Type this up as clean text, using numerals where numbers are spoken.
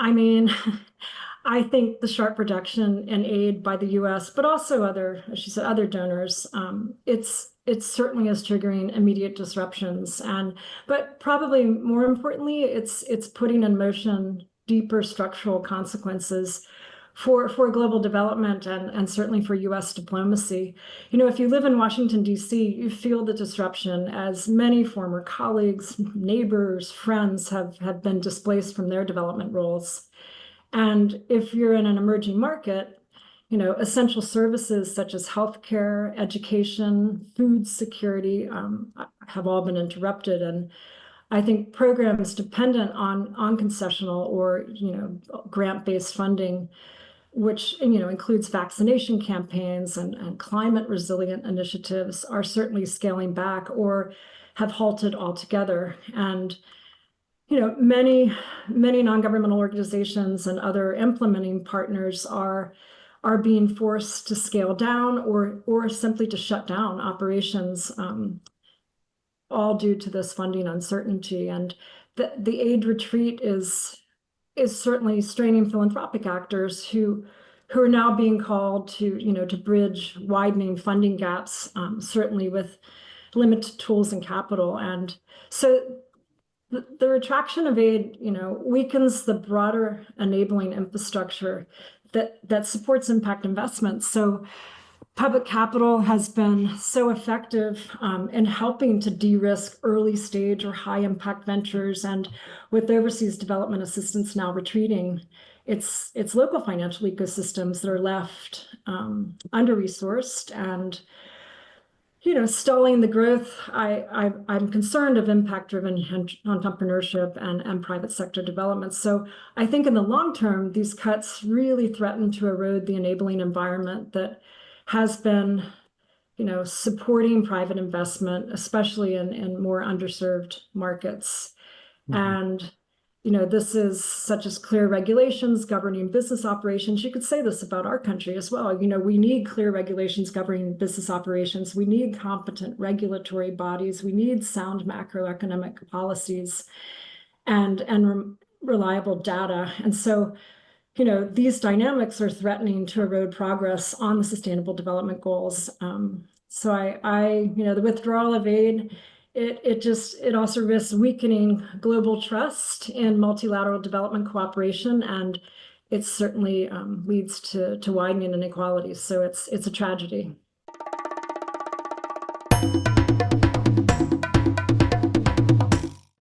I mean, I think the sharp reduction in aid by the U.S., but also other, as she said, other donors, it certainly is triggering immediate disruptions, but probably more importantly, it's putting in motion deeper structural consequences for global development and certainly for U.S. diplomacy. If you live in Washington, D.C., you feel the disruption as many former colleagues, neighbors, friends have been displaced from their development roles. And if you're in an emerging market, essential services such as healthcare, education, food security have all been interrupted. And I think programs dependent on concessional or grant-based funding, which includes vaccination campaigns and climate resilient initiatives, are certainly scaling back or have halted altogether. And many non-governmental organizations and other implementing partners are being forced to scale down or simply to shut down operations, all due to this funding uncertainty. And the aid retreat is certainly straining philanthropic actors who are now being called to bridge widening funding gaps, certainly with limited tools and capital. And so the retraction of aid, weakens the broader enabling infrastructure that supports impact investments. So public capital has been so effective in helping to de-risk early stage or high impact ventures, and with overseas development assistance now retreating, it's local financial ecosystems that are left under-resourced and stalling the growth. I'm concerned of impact-driven entrepreneurship and private sector development. So I think in the long term, these cuts really threaten to erode the enabling environment that has been, supporting private investment, especially in more underserved markets. And this is such as clear regulations governing business operations. You could say this about our country as well. We need clear regulations governing business operations. We need competent regulatory bodies. We need sound macroeconomic policies and reliable data. And so, these dynamics are threatening to erode progress on the Sustainable Development Goals. So the withdrawal of aid, it also risks weakening global trust in multilateral development cooperation, and it certainly leads to widening inequalities. So it's a tragedy.